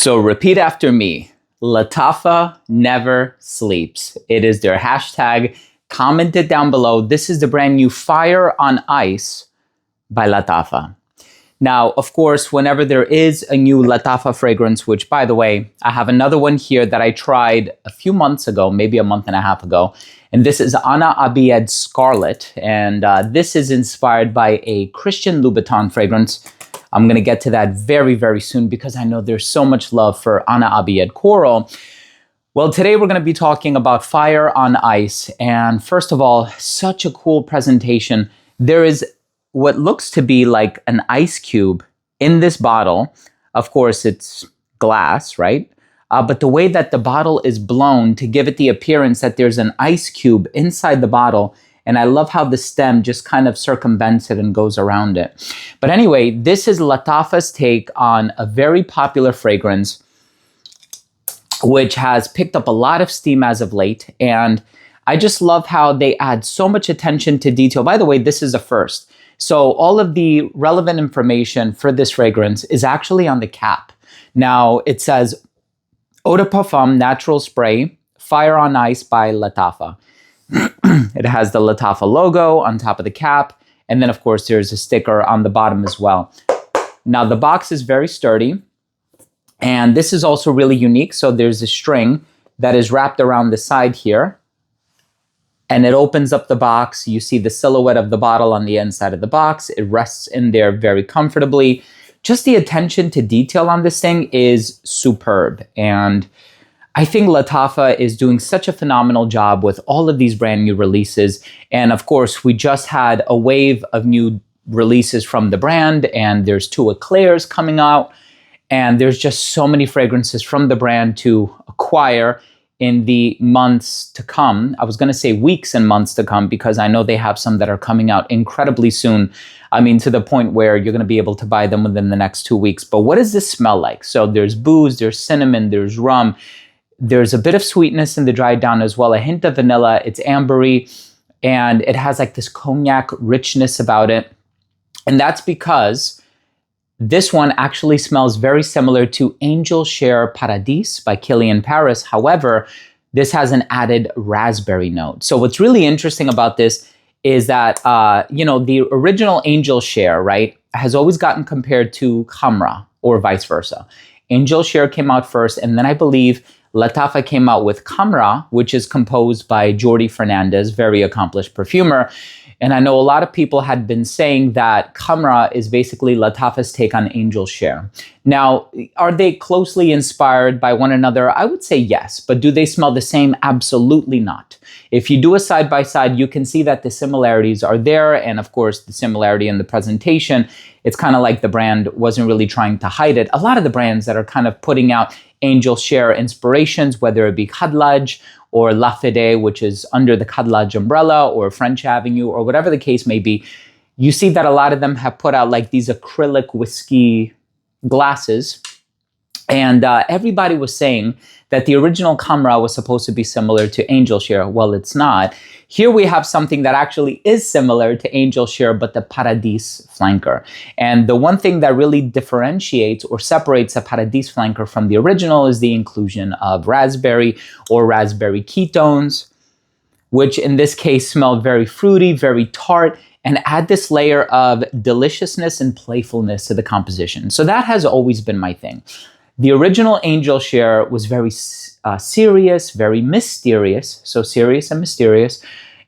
So repeat after me. Lattafa never sleeps. It is their hashtag. Comment it down below. This is the brand new Fire on Ice by Lattafa. Now, of course, whenever there is a new Lattafa fragrance, which, by the way, I have another one here that I tried a few months ago, maybe a month and a half ago, and this is Ana Abied Scarlet, and this is inspired by a Christian Louboutin fragrance. I'm going to get to that very, very soon because I know there's so much love for Ana Abied Coral. Well, today we're going to be talking about Fire on Ice, and first of all, such a cool presentation. There is what looks to be like an ice cube in this bottle. Of course, it's glass, right? But the way that the bottle is blown to give it the appearance that there's an ice cube inside the bottle. And I love how the stem just kind of circumvents it and goes around it. But anyway, this is Lattafa's take on a very popular fragrance, which has picked up a lot of steam as of late. And I just love how they add so much attention to detail. By the way, this is a first. So all of the relevant information for this fragrance is actually on the cap. Now it says Eau de Parfum Natural Spray, Fire on Ice by Lattafa. It has the Lattafa logo on top of the cap. And then of course there's a sticker on the bottom as well. Now the box is very sturdy. And this is also really unique. So there's a string that is wrapped around the side here. And it opens up the box. You see the silhouette of the bottle on the inside of the box. It rests in there very comfortably. Just the attention to detail on this thing is superb. And I think Lattafa is doing such a phenomenal job with all of these brand new releases. And of course, we just had a wave of new releases from the brand. And there's 2 eclairs coming out. And there's just so many fragrances from the brand to acquire in the months to come. I was going to say weeks and months to come because I know they have some that are coming out incredibly soon. I mean, to the point where you're going to be able to buy them within the next 2 weeks. But what does this smell like? So there's booze, there's cinnamon, there's rum. There's a bit of sweetness in the dried down as well, a hint of vanilla. It's ambery, and it has like this cognac richness about it. And that's because this one actually smells very similar to Angel Share Paradis by Kilian Paris. However, this has an added raspberry note. So what's really interesting about this is that, the original Angel Share, right, has always gotten compared to Khamra or vice versa. Angel Share came out first, and then I believe Lattafa came out with Khamra, which is composed by Jordi Fernandez, very accomplished perfumer. And I know a lot of people had been saying that Khamra is basically Lattafa's take on Angel Share. Now, are they closely inspired by one another? I would say yes, but do they smell the same? Absolutely not. If you do a side-by-side, you can see that the similarities are there. And of course, the similarity in the presentation, it's kind of like the brand wasn't really trying to hide it. A lot of the brands that are kind of putting out Angel Share inspirations, whether it be Khadlaj or La Fede, which is under the Khadlaj umbrella, or French Avenue, or whatever the case may be, you see that a lot of them have put out like these acrylic whiskey glasses. And everybody was saying that the original Khamra was supposed to be similar to Angel Share. Well, it's not. Here we have something that actually is similar to Angel Share, but the Paradis flanker. And the one thing that really differentiates or separates the Paradis flanker from the original is the inclusion of raspberry or raspberry ketones, which in this case smell very fruity, very tart, and add this layer of deliciousness and playfulness to the composition. So that has always been my thing. The original Angel Share was very serious, very mysterious, so serious and mysterious,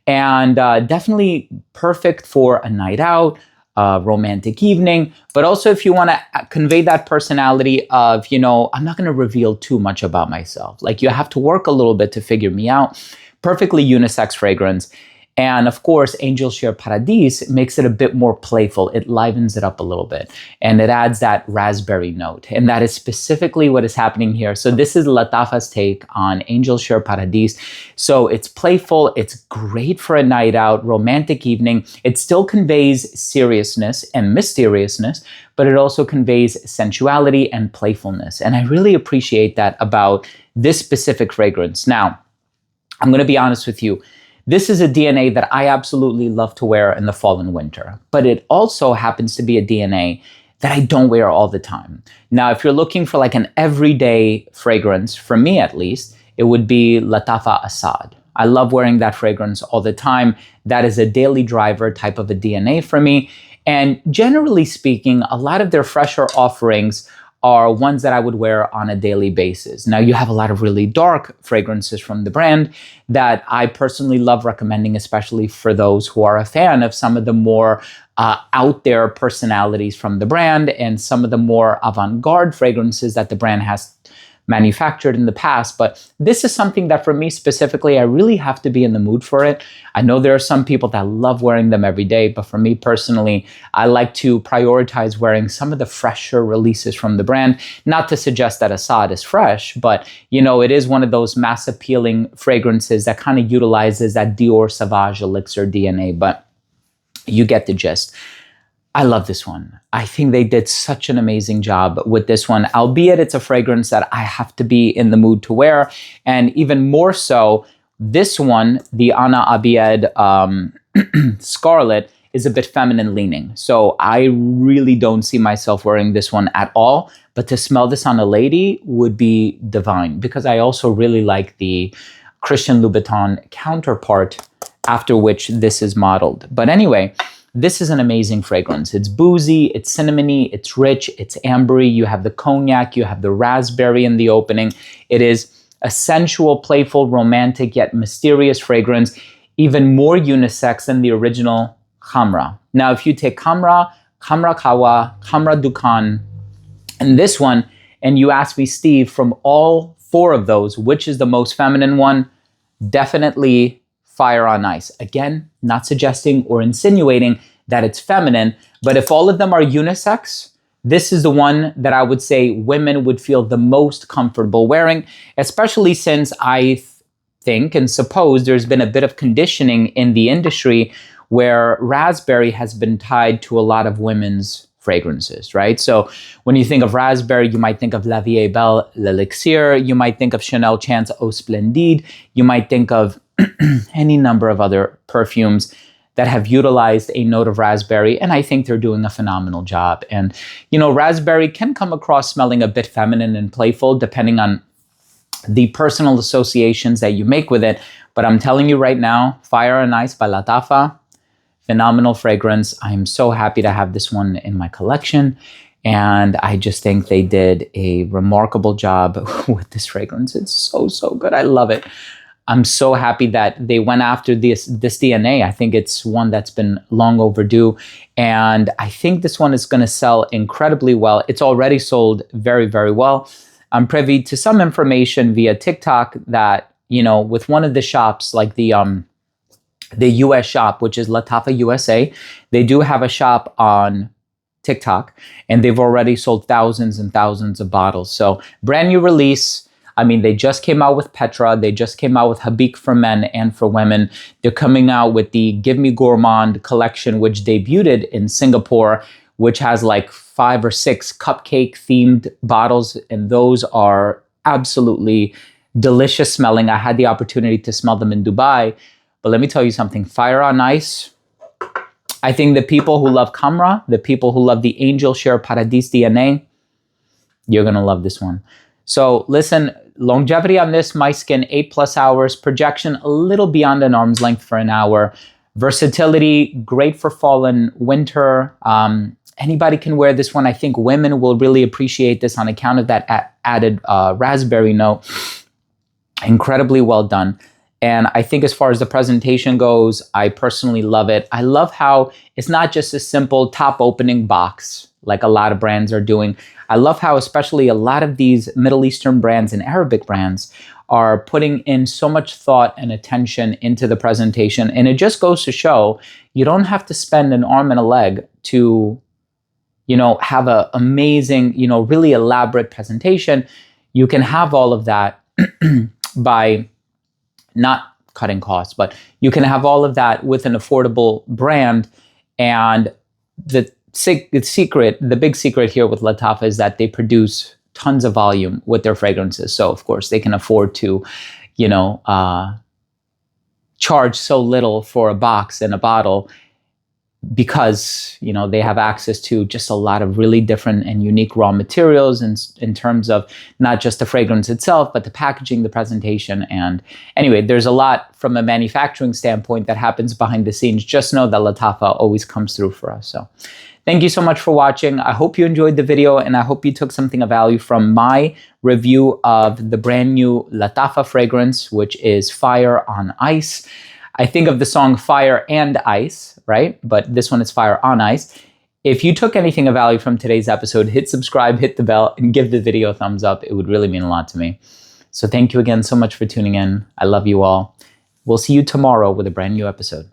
and definitely perfect for a night out, a romantic evening, but also if you want to convey that personality of, I'm not going to reveal too much about myself. Like you have to work a little bit to figure me out. Perfectly unisex fragrance. And of course, Angel Share Paradis makes it a bit more playful. It livens it up a little bit. And it adds that raspberry note. And that is specifically what is happening here. So this is Lattafa's take on Angel Share Paradis. So it's playful. It's great for a night out, romantic evening. It still conveys seriousness and mysteriousness, but it also conveys sensuality and playfulness. And I really appreciate that about this specific fragrance. Now, I'm going to be honest with you. This is a DNA that I absolutely love to wear in the fall and winter, but it also happens to be a DNA that I don't wear all the time. Now, if you're looking for like an everyday fragrance, for me at least, it would be Lattafa Assad. I love wearing that fragrance all the time. That is a daily driver type of a DNA for me. And generally speaking, a lot of their fresher offerings are ones that I would wear on a daily basis. Now, you have a lot of really dark fragrances from the brand that I personally love recommending, especially for those who are a fan of some of the more out there personalities from the brand and some of the more avant-garde fragrances that the brand has manufactured in the past. But this is something that for me specifically, I really have to be in the mood for it. I know there are some people that love wearing them every day, but for me personally, I like to prioritize wearing some of the fresher releases from the brand. Not to suggest that Assad is fresh, but it is one of those mass appealing fragrances that kind of utilizes that Dior Sauvage Elixir DNA, but you get the gist. I love this one. I think they did such an amazing job with this one, albeit it's a fragrance that I have to be in the mood to wear. And even more so, this one, the Ana Abied Scarlet, is a bit feminine leaning. So I really don't see myself wearing this one at all. But to smell this on a lady would be divine, because I also really like the Christian Louboutin counterpart after which this is modeled. But anyway, this is an amazing fragrance. It's boozy, it's cinnamony, it's rich, it's ambery. You have the cognac, you have the raspberry in the opening. It is a sensual, playful, romantic, yet mysterious fragrance, even more unisex than the original Khamra. Now, if you take Khamra, Khamra Kawa, Khamra Dukan, and this one, and you ask me, Steve, from all four of those, which is the most feminine one? Definitely Fire on Ice. Again, not suggesting or insinuating that it's feminine, but if all of them are unisex, this is the one that I would say women would feel the most comfortable wearing, especially since I think and suppose there's been a bit of conditioning in the industry where raspberry has been tied to a lot of women's fragrances, right? So when you think of raspberry, you might think of La Vie est Belle, L'Elixir. You might think of Chanel Chance Eau Splendide. You might think of any number of other perfumes that have utilized a note of raspberry, and I think they're doing a phenomenal job. And, raspberry can come across smelling a bit feminine and playful depending on the personal associations that you make with it. But I'm telling you right now, Fire on Ice by Lattafa, phenomenal fragrance. I'm so happy to have this one in my collection. And I just think they did a remarkable job with this fragrance. It's so, so good. I love it. I'm so happy that they went after this DNA. I think it's one that's been long overdue. And I think this one is going to sell incredibly well. It's already sold very, very well. I'm privy to some information via TikTok that, with one of the shops, like the US shop, which is Lattafa USA, they do have a shop on TikTok, and they've already sold thousands and thousands of bottles. So brand new release. I mean, they just came out with Petra. They just came out with Habik for men and for women. They're coming out with the Give Me Gourmand collection, which debuted in Singapore, which has like 5 or 6 cupcake themed bottles. And those are absolutely delicious smelling. I had the opportunity to smell them in Dubai. But let me tell you something, Fire on Ice. I think the people who love Khamra, the people who love the Angel Share Paradis DNA, you're going to love this one. So listen, longevity on this, my skin, 8+ hours, projection a little beyond an arm's length for an hour, versatility, great for fall and winter. Anybody can wear this one. I think women will really appreciate this on account of that added raspberry note. Incredibly well done. And I think as far as the presentation goes, I personally love it. I love how it's not just a simple top opening box like a lot of brands are doing. I love how especially a lot of these Middle Eastern brands and Arabic brands are putting in so much thought and attention into the presentation. And it just goes to show you don't have to spend an arm and a leg to, have an amazing, really elaborate presentation. You can have all of that by not cutting costs, but you can have all of that with an affordable brand. And the big secret here with Lattafa is that they produce tons of volume with their fragrances. So of course they can afford to, charge so little for a box and a bottle. because, you know, they have access to just a lot of really different and unique raw materials in terms of not just the fragrance itself, but the packaging, the presentation. And anyway, there's a lot from a manufacturing standpoint that happens behind the scenes. Just know that Lattafa always comes through for us. So thank you so much for watching. I hope you enjoyed the video, and I hope you took something of value from my review of the brand new Lattafa fragrance, which is Fire on Ice. I think of the song Fire and Ice, right? But this one is Fire on Ice. If you took anything of value from today's episode, hit subscribe, hit the bell, and give the video a thumbs up. It would really mean a lot to me. So thank you again so much for tuning in. I love you all. We'll see you tomorrow with a brand new episode.